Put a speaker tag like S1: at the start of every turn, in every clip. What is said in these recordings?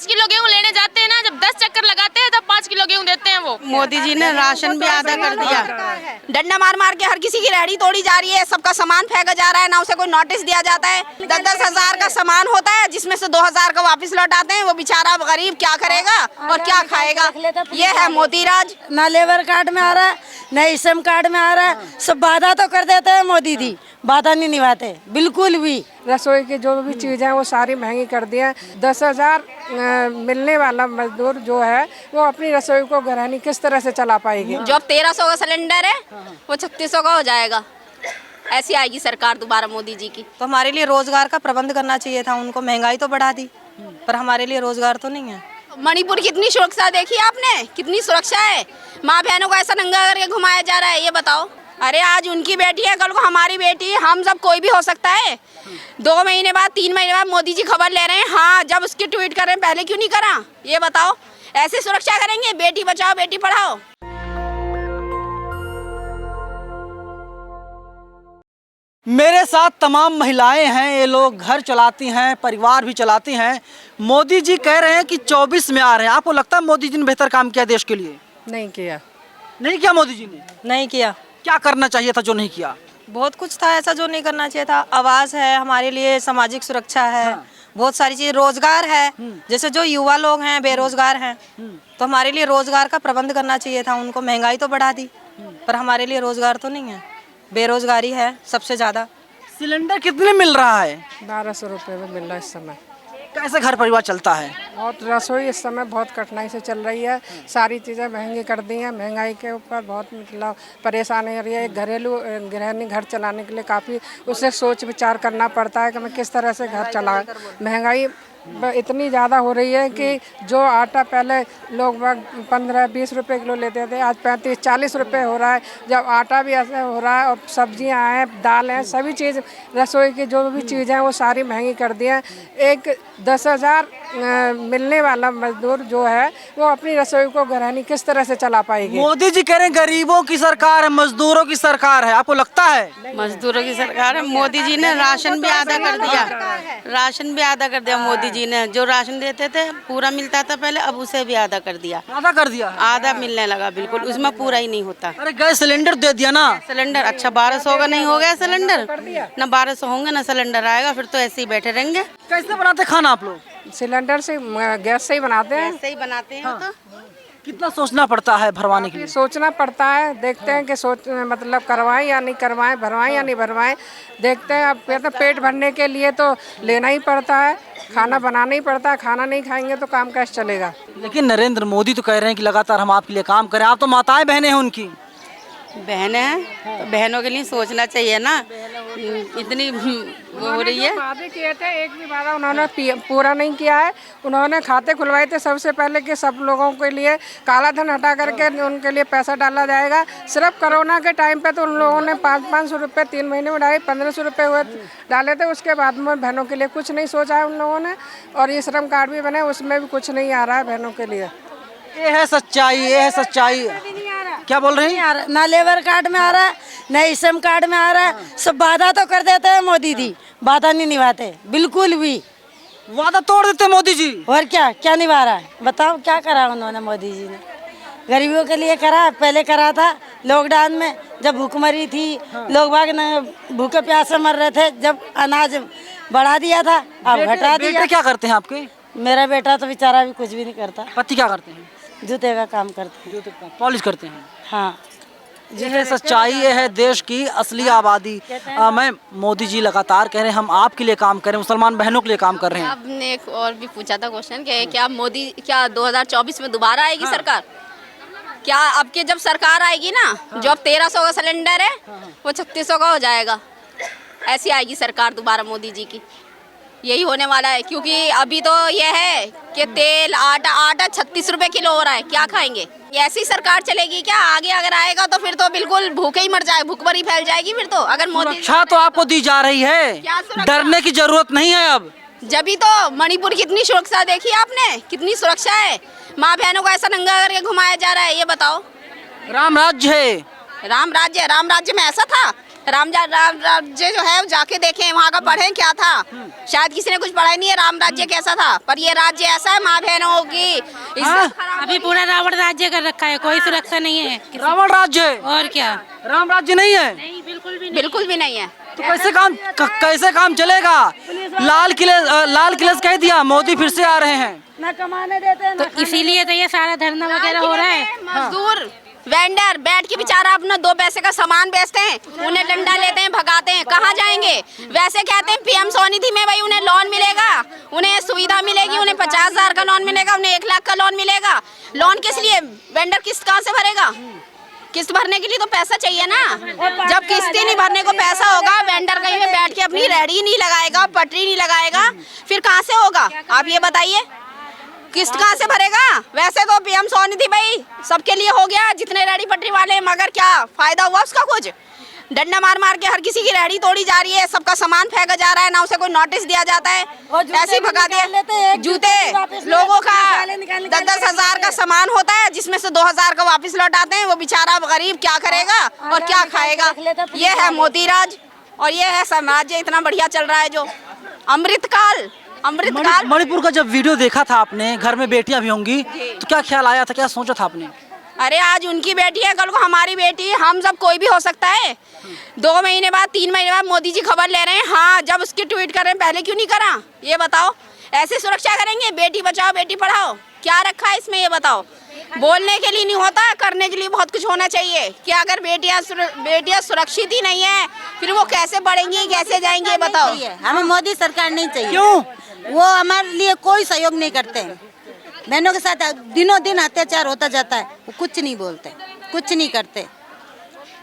S1: Kilo गेहूँ लेने जाते हैं ना, जब 10 चक्कर लगाते हैं तब 5 किलो गेहूँ देते हैं वो।
S2: मोदी जी ने राशन भी आधा कर दिया।
S3: डंडा मार मार के हर किसी की रेहड़ी तोड़ी जा रही है, सबका सामान फेंका जा रहा है, ना उसे कोई नोटिस दिया जाता है। 10-10 हजार का सामान होता है जिसमें से 2,000 का वापस लौटाते हैं। वो बेचारा गरीब क्या करेगा और क्या खाएगा? ये है मोदी राज।
S2: ना लेबर कार्ड में आ रहा है, ना श्रम कार्ड में आ रहा है। सब वादा तो कर देते हैं मोदी जी, वादा नहीं निभाते बिल्कुल भी।
S4: रसोई की जो भी चीज़ें हैं वो सारी महंगी कर दी हैं। 10,000 मिलने वाला मजदूर जो है वो अपनी रसोई को गृहिणी किस तरह से चला पाएगी?
S3: जो अब 1300 का सिलेंडर है वो 3600 का हो जाएगा। ऐसी आएगी सरकार दोबारा मोदी जी की।
S5: तो हमारे लिए रोजगार का प्रबंध करना चाहिए था उनको। महंगाई तो बढ़ा दी पर हमारे लिए रोजगार तो नहीं है।
S3: मणिपुर कितनी सुरक्षा देखी आपने? कितनी सुरक्षा है? माँ बहनों को ऐसा नंगा करके घुमाया जा रहा है, ये बताओ। अरे आज उनकी बेटी है, कल को हमारी बेटी है, हम सब कोई भी हो सकता है। 2 महीने बाद 3 महीने बाद मोदी जी खबर ले रहे हैं। हाँ, जब उसकी ट्वीट कर रहे हैं पहले क्यों नहीं करा? ये बताओ। ऐसे सुरक्षा करेंगे? बेटी बचाओ बेटी पढ़ाओ।
S6: मेरे साथ तमाम महिलाएं हैं, ये लोग घर चलाती हैं, परिवार भी चलाती हैं। मोदी जी कह रहे हैं कि 24 में आ रहे हैं। आपको लगता है मोदी जी ने बेहतर काम किया देश के लिए?
S4: नहीं किया।
S6: नहीं किया मोदी जी ने?
S5: नहीं किया।
S6: क्या करना चाहिए था जो नहीं किया?
S5: बहुत कुछ था ऐसा जो नहीं करना चाहिए था। आवास है हमारे लिए, सामाजिक सुरक्षा है, बहुत सारी चीज, रोजगार है। जैसे जो युवा लोग हैं बेरोजगार हैं तो हमारे लिए रोजगार का प्रबंध करना चाहिए था उनको। महंगाई तो बढ़ा दी पर हमारे लिए रोजगार तो नहीं है, बेरोजगारी है सबसे ज्यादा।
S6: सिलेंडर कितने मिल रहा है?
S4: 1200 रुपये में मिल रहा है इस समय।
S6: कैसे घर परिवार चलता है?
S4: बहुत रसोई इस समय बहुत कठिनाई से चल रही है। सारी चीज़ें महंगी कर दी हैं। महंगाई के ऊपर बहुत मतलब परेशानी हो रही है। एक घरेलू गृहिणी घर चलाने के लिए काफ़ी उसे सोच विचार करना पड़ता है कि मैं किस तरह से घर चलाऊं। महंगाई इतनी ज़्यादा हो रही है कि जो आटा पहले लोग 15-20 रुपए किलो लेते थे, आज 35-40 रुपए हो रहा है। जब आटा भी ऐसे हो रहा है और सब्जियां हैं, दाल हैं, सभी चीज़ रसोई की जो भी चीज़ें हैं वो सारी महंगी कर दी हैं। एक 10,000 मिलने वाला मजदूर जो है वो अपनी रसोई को गृहिणी किस तरह से चला पाएगी?
S6: मोदी जी कह रहे हैं गरीबों की सरकार है, मजदूरों की सरकार है। आपको लगता है?
S2: मजदूरों की सरकार है। मोदी जी ने राशन भी आधा कर दिया। राशन भी आधा कर दिया मोदी जी ने। जो राशन देते थे पूरा मिलता था पहले, अब उसे भी आधा कर दिया।
S6: आधा कर दिया?
S2: आधा मिलने लगा बिल्कुल, उसमें पूरा ही नहीं होता।
S6: अरे गैस सिलेंडर दे दिया ना।
S2: सिलेंडर अच्छा 1200 का नहीं हो गया सिलेंडर? ना 1200 होंगे ना सिलेंडर आएगा, फिर तो ऐसे ही बैठे रहेंगे।
S6: कैसे बनाते खाना आप लोग?
S4: सिलेंडर से, गैस से ही बनाते हैं।
S2: ऐसे ही बनाते हैं। तो
S6: कितना सोचना पड़ता है भरवाने के लिए?
S4: सोचना पड़ता है। देखते हैं कि मतलब करवाएं या नहीं करवाएं, भरवाएं या नहीं भरवाएं, देखते हैं। अब कहते हैं पेट भरने के लिए तो लेना ही पड़ता है, खाना बनाना ही पड़ता है। खाना नहीं खाएंगे तो काम कैसे चलेगा?
S6: लेकिन नरेंद्र मोदी तो कह रहे हैं कि लगातार हम आपके लिए काम करें। आप तो माताएं बहनें हैं उनकी।
S2: बहनें हैं तो बहनों के लिए सोचना चाहिए ना। इतनी वो हो रही है।
S4: वादे किए थे, एक भी वादा उन्होंने पूरा नहीं किया है। उन्होंने खाते खुलवाए थे सबसे पहले कि सब लोगों के लिए काला धन हटा करके उनके लिए पैसा डाला जाएगा। सिर्फ कोरोना के टाइम पे तो उन लोगों ने 500 रुपये 3 महीने में डाले, 1500 रुपये हुए डाले थे। उसके बाद में बहनों के लिए कुछ नहीं सोचा है उन लोगों ने। और ये श्रम कार्ड भी बने, उसमें भी कुछ नहीं आ रहा है बहनों के लिए।
S6: ये है सच्चाई, ये है सच्चाई। क्या बोल रही हैं?
S2: ना लेबर कार्ड में आ रहा है, ना श्रम कार्ड में आ रहा है। सब वादा तो कर देते हैं मोदी जी, वादा नहीं निभाते बिल्कुल भी।
S6: वादा तोड़ देते मोदी जी।
S2: और क्या क्या निभा रहा है बताओ? क्या करा उन्होंने मोदी जी ने? गरीबों के लिए करा, पहले करा था लॉकडाउन में जब भूखमरी थी, लोग बाग भूखे प्यासे मर रहे थे, जब अनाज बढ़ा दिया था, अब घटा दिया।
S6: बेटे क्या करते हैं आपके?
S2: मेरा बेटा तो बेचारा भी कुछ भी नहीं करता।
S6: पति क्या करते हैं?
S2: जूते का काम करते हैं।
S6: जूते का पॉलिश करते हैं।
S2: हाँ,
S6: ये है सच्चाई, ये है देश की असली आबादी। मैं मोदी जी लगातार कह रहे हैं हम आपके लिए काम करें, मुसलमान बहनों के लिए काम कर रहे हैं।
S3: आपने एक और भी पूछा था क्वेश्चन कि क्या मोदी, क्या 2024 में दोबारा आएगी सरकार? क्या अब के जब सरकार आएगी ना, जो अब 1300 का सिलेंडर है वो 3600 का हो जाएगा। ऐसी आएगी सरकार दोबारा मोदी जी की। यही होने वाला है, क्योंकि अभी तो ये है कि तेल आटा 36 रुपए किलो हो रहा है। क्या खाएंगे? ऐसी सरकार चलेगी क्या? आगे अगर आएगा तो फिर तो बिल्कुल भूखे ही मर जाए, भूखमरी फैल जाएगी फिर तो। अगर मोदी
S6: सुरक्षा तो आपको दी जा रही है,
S3: क्या सुरक्षा?
S6: डरने की जरूरत नहीं है अब।
S3: जब ही तो मणिपुर कितनी सुरक्षा देखी आपने? कितनी सुरक्षा है? माँ बहनों को ऐसा नंगा करके घुमाया जा रहा है, ये बताओ।
S6: राम राज्य है।
S3: राम राज्य में ऐसा था? राम राज्य जो है जाके देखें, वहाँ का पढ़े क्या था। शायद किसी ने कुछ पढ़ा ही नहीं है राम राज्य कैसा था, पर ये राज्य ऐसा है माँ बहनों की
S7: अभी पूरा रावण राज्य कर रखा है, कोई सुरक्षा नहीं है।
S6: रावण राज्य
S7: और क्या,
S6: राम राज्य नहीं है।
S7: नहीं
S3: बिल्कुल भी नहीं है।
S6: तो कैसे काम चलेगा? लाल किले से कह दिया मोदी फिर से आ रहे हैं।
S2: न कमाने देते हैं,
S7: तो इसीलिए तो ये सारा धरना वगैरह हो रहा है।
S3: मजदूर वेंडर बैठ के बेचारा अपना 2 पैसे का सामान बेचते हैं, उन्हें डंडा लेते हैं, भगाते हैं, कहाँ जाएंगे? वैसे कहते हैं पीएम स्वनिधि में भाई उन्हें लोन मिलेगा, उन्हें सुविधा मिलेगी, उन्हें 50,000 का लोन मिलेगा, उन्हें 1 लाख का लोन मिलेगा। लोन किस लिए? वेंडर किस्त कहाँ से भरेगा? किस्त भरने के लिए तो पैसा चाहिए ना। जब किस्त ही नहीं भरने को पैसा होगा, वेंडर कहीं पे बैठ के अपनी रेहड़ी नहीं लगाएगा, पटरी नहीं लगाएगा, फिर कहाँ से होगा? आप ये बताइए, किस्त कहाँ से भरेगा? वैसे तो पीएम स्वनिधि भाई सबके लिए हो गया, जितने रेहड़ी पटरी वाले, मगर क्या फायदा हुआ उसका? कुछ डंडा मार मार के हर किसी की रेहड़ी तोड़ी जा रही है, सबका सामान फेंका जा रहा है, ना उसे कोई नोटिस दिया जाता है, ऐसे ही भगा दिया। जूते लोगों का 10-10 हजार का सामान होता है, जिसमें से 2,000 का वापस लौटाते हैं। वो बेचारा गरीब क्या करेगा और क्या खाएगा? ये है मोदी राज और ये है साम्राज्य इतना बढ़िया चल रहा है जो अमृतकाल।
S6: मणिपुर का जब वीडियो देखा था आपने, घर में बेटियां भी होंगी, तो क्या ख्याल आया था, क्या सोचा था आपने?
S3: अरे आज उनकी बेटी है, कल को हमारी बेटी है, हम सब कोई भी हो सकता है। 2 महीने बाद 3 महीने बाद मोदी जी खबर ले रहे हैं। हाँ, जब उसकी ट्वीट कर रहे हैं पहले क्यों नहीं करा? ये बताओ। ऐसे सुरक्षा करेंगे? बेटी बचाओ बेटी पढ़ाओ, क्या रखा है इसमें? ये बताओ। बोलने के लिए नहीं होता, करने के लिए बहुत कुछ होना चाहिए। कि अगर बेटियां सुरक्षित ही नहीं है, फिर वो कैसे पढ़ेंगी, कैसे जाएंगी? ये बताओ।
S2: हमें मोदी सरकार नहीं चाहिए।
S6: क्यों?
S2: वो हमारे लिए कोई सहयोग नहीं करते हैं। बहनों के साथ दिनों दिन अत्याचार होता जाता है, वो कुछ नहीं बोलते, कुछ नहीं करते।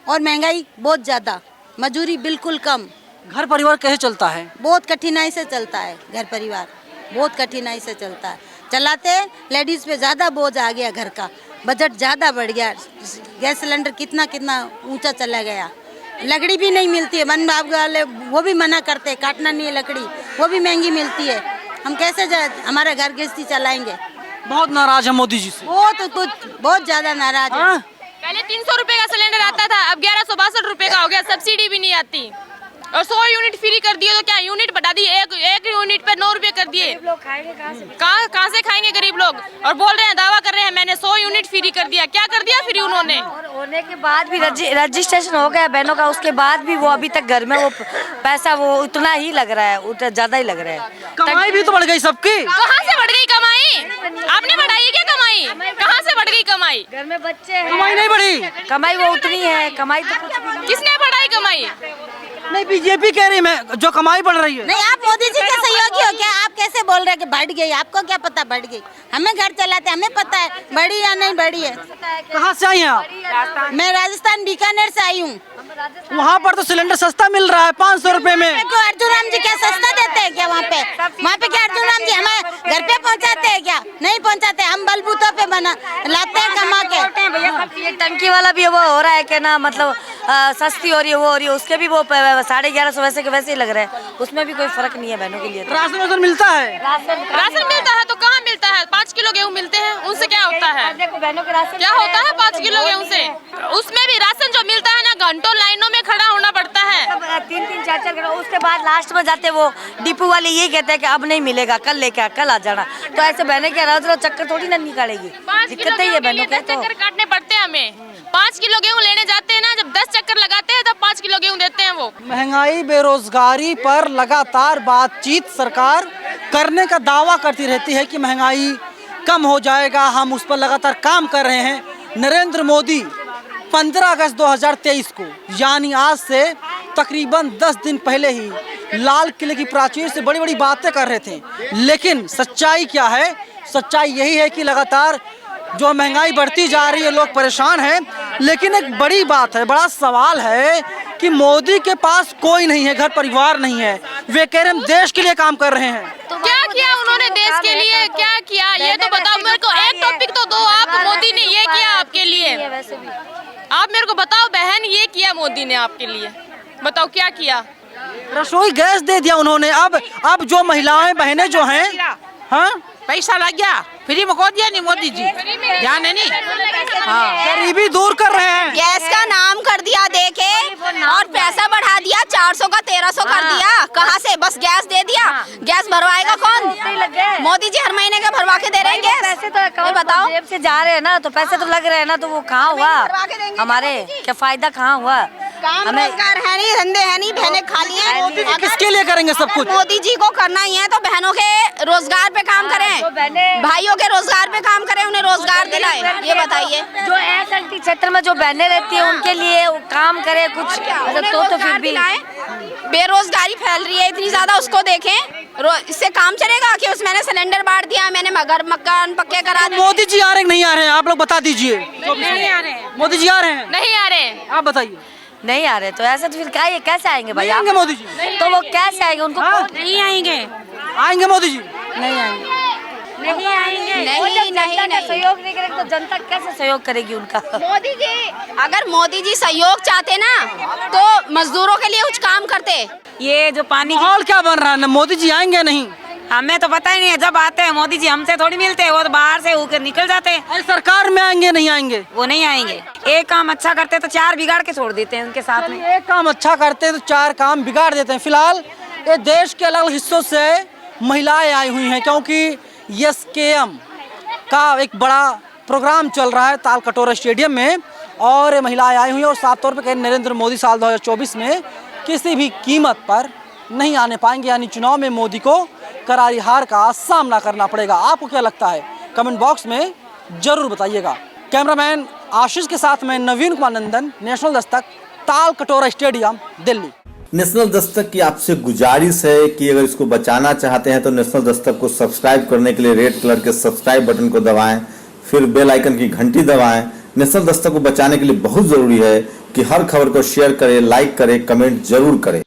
S2: और महंगाई बहुत ज़्यादा, मजदूरी बिल्कुल कम।
S6: घर परिवार कैसे चलता है?
S2: बहुत कठिनाई से चलता है घर परिवार, बहुत कठिनाई से चलता है। चलाते लेडीज़ पे ज़्यादा बोझ आ गया, घर का बजट ज़्यादा बढ़ गया। गैस सिलेंडर कितना ऊंचा चला गया। लकड़ी भी नहीं मिलती है, वन विभाग वाले वो भी मना करते हैं, काटना नहीं है लकड़ी, वो भी महंगी मिलती है। हम कैसे हमारा घर गृहस्थी चलाएंगे?
S6: बहुत नाराज है मोदी जी से।
S2: बहुत ज़्यादा नाराज है।
S1: पहले 300 रुपए का सिलेंडर आता था, अब 1162 रुपए का हो गया। सब्सिडी भी नहीं आती और 100 यूनिट फ्री कर दिए, तो क्या यूनिट बढ़ा दी? एक यूनिट पे 9 रुपए कर दिए। कहाँ से खाएंगे गरीब लोग? और बोल रहे हैं, दावा कर रहे हैं मैंने 100 यूनिट फ्री कर दिया। क्या कर दिया फ्री उन्होंने?
S8: और होने के बाद भी रजिस्ट्रेशन हो गया बहनों का, उसके बाद भी वो अभी तक घर में वो पैसा वो उतना ही लग रहा है, उतना ज्यादा ही लग रहा है।
S6: कमाई भी तो बढ़ गई सबकी।
S1: कहाँ से बढ़ गई कमाई? आपने बढ़ाई क्या कमाई? कहाँ से बढ़ गई कमाई?
S8: घर में बच्चे हैं,
S6: कमाई नहीं बढ़ी।
S8: कमाई वो उतनी है, कमाई तो कुछ भी नहीं।
S1: किसने बढ़ाई कमाई?
S6: नहीं, बीजेपी कह रही है जो कमाई बढ़ रही है।
S2: नहीं, आप मोदी जी के सहयोगी हो क्या? आप कैसे बोल रहे हैं कि बढ़ गई? आपको क्या पता बढ़ गई? हमें घर चलाते, हमें पता है बढ़ी या नहीं बढ़ी है।
S6: कहाँ से आई हैं आप?
S2: मैं राजस्थान बीकानेर से आई हूँ।
S6: वहाँ पर तो सिलेंडर सस्ता मिल रहा है 500 रुपए में।
S2: क्यों अर्जुन राम जी क्या सस्ता देते हैं क्या? वहाँ पे क्या अर्जुन राम जी हमारे घर पे पहुँचाते हैं क्या? नहीं पहुँचाते। हम बलबूतों पे लाते हैं कमा के।
S8: भैया सब चीजें टंकी वाला भी वो हो रहा है कि ना, मतलब सस्ती हो रही है, वो हो रही है, उसके भी वो 1150 वैसे के वैसे ही लग रहे हैं, उसमें भी कोई फर्क नहीं है बहनों के लिए।
S6: राशन मिलता है?
S1: राशन मिलता है तो कहाँ मिलता है? 5 किलो गेहूँ मिलते हैं, उनसे क्या होता है?
S8: देखो बहनों के राशन
S1: क्या होता है 5 किलो गेहूँ से? उसमें भी राशन जो मिलता है ना, घंटों लाइनों में खड़ा होना पड़ता है।
S8: 3-3, 4-4 घंटे, उसके बाद लास्ट में जाते वो डिपो वाले ये कहते हैं कि अब नहीं मिलेगा, कल लेके कल आ जाना। तो ऐसे बहने के रोज चक्कर थोड़ी ना निकालेगी,
S1: 5 किलो
S8: दिक्कत ही है
S1: गेहूँ के लिए
S8: बहनों
S1: 10
S8: के।
S1: चक्कर काटने पड़ते हैं हमें। 5 किलो गेहूँ लेने जाते हैं ना, जब 10 चक्कर लगाते हैं तब 5 किलो गेहूँ देते हैं वो।
S6: महंगाई बेरोजगारी पर लगातार बातचीत सरकार करने का दावा करती रहती है कि महंगाई कम हो जाएगा, हम उस पर लगातार काम कर रहे हैं। नरेंद्र मोदी 15 अगस्त 2023 को, यानी आज से तकरीबन 10 दिन पहले ही लाल किले की प्राचीर से बड़ी बड़ी बातें कर रहे थे। लेकिन सच्चाई क्या है? सच्चाई यही है कि लगातार जो महंगाई बढ़ती जा रही है, लोग परेशान हैं। लेकिन एक बड़ी बात है, बड़ा सवाल है कि मोदी के पास कोई नहीं है, घर परिवार नहीं है। वे कह रहे हैं हम देश के लिए काम कर रहे हैं।
S1: तो क्या किया उन्होंने देश के लिए? क्या किया ये तो बताओ मेरे को। एक टॉपिक तो दो आप, मोदी ने ये किया आपके लिए। आप मेरे को बताओ बहन, ये किया मोदी ने आपके लिए, बताओ क्या किया?
S6: रसोई गैस दे दिया उन्होंने। अब जो महिलाएं बहनें जो हैं, हाँ
S9: पैसा लग गया,
S7: फ्री में को दिया नहीं मोदी जी, ध्यान है नहीं। हाँ,
S6: गरीबी दूर कर रहे हैं।
S3: गैस का नाम कर दिया देके और पैसा बढ़ा दिया, 400 का 1300 कर दिया। कहाँ से? बस गैस दे दिया। गैस भरवाएगा कौन? मोदी जी हर महीने का भरवा के दे रहे हैं गैस।
S8: पैसे तो अकाउंट
S3: बताओ।
S8: जेब से जा रहे हैं ना, तो पैसे तो लग रहे हैं ना, तो वो कहाँ हुआ हमारे? क्या फायदा कहाँ हुआ?
S3: काम रोजगार है नहीं, धंधे है नहीं, बहनें खाली हैं।
S6: किसके लिए करेंगे सब कुछ?
S3: मोदी जी को करना ही है तो बहनों के रोजगार पे काम करें, भाइयों के रोजगार पे काम करें, उन्हें रोजगार दिलाएं। ये बताइए,
S8: जो एसएलटी क्षेत्र में जो बहनें रहती है उनके लिए वो काम करे कुछ, तो फिर भी
S3: बेरोजगारी फैल रही है इतनी ज्यादा, उसको देखें। इससे काम चलेगा कि उसमें सिलेंडर बांट दिया, मैंने घर मकान पक्के करा दिए।
S6: मोदी जी आ रहे हैं नहीं आ रहे हैं, आप लोग बता दीजिए।
S7: नहीं आ रहे हैं।
S6: मोदी जी आ रहे हैं?
S1: नहीं आ रहे।
S6: आप बताइए।
S8: नहीं आ रहे तो ऐसा तो फिर क्या, ये कैसे आएंगे भाई?
S6: आएंगे मोदी जी?
S8: तो वो कैसे आएंगे? उनको
S7: नहीं आएंगे,
S6: आएंगे मोदी जी?
S2: नहीं आएंगे।
S8: नहीं आएंगे।
S3: नहीं
S8: सहयोग नहीं करेंगे तो जनता कैसे सहयोग करेगी उनका?
S3: मोदी जी, अगर मोदी जी सहयोग चाहते ना तो मजदूरों के लिए कुछ काम करते।
S7: ये जो पानी
S6: माहौल क्या बन रहा है ना, मोदी जी आएंगे नहीं?
S7: हमें तो पता ही नहीं है, जब आते हैं मोदी जी हमसे थोड़ी मिलते हैं, वो तो बाहर से होकर निकल जाते हैं।
S6: अरे सरकार में आएंगे नहीं आएंगे?
S7: वो नहीं आएंगे। एक काम अच्छा करते तो 4 बिगाड़ के छोड़ देते हैं उनके साथ में।
S6: एक काम अच्छा करते हैं तो 4 काम बिगाड़ देते हैं। फिलहाल ये देश के अलग अलग हिस्सों से महिलाएं आई हुई हैं, क्योंकि एसकेएम का एक बड़ा प्रोग्राम चल रहा है ताल कटोरा स्टेडियम में, और महिलाएं आई हुई हैं और साफ तौर पर कहें नरेंद्र मोदी साल 2024 में किसी भी कीमत पर नहीं आने पाएंगे, यानी चुनाव में मोदी को करारी हार का सामना करना पड़ेगा। आपको क्या लगता है? कमेंट बॉक्स में जरूर बताइएगा। कैमरामैन आशीष के साथ मैं नवीन कुमार नंदन, नेशनल दस्तक, ताल कटोरा स्टेडियम, दिल्ली।
S9: नेशनल दस्तक की आपसे गुजारिश है कि अगर इसको बचाना चाहते हैं तो नेशनल दस्तक को सब्सक्राइब करने के लिए रेड कलर के सब्सक्राइब बटन को दबाएं, फिर बेल आइकन की घंटी दबाएं। नेशनल दस्तक को बचाने के लिए बहुत जरूरी है कि हर खबर को शेयर करें, लाइक करें, कमेंट जरूर करें।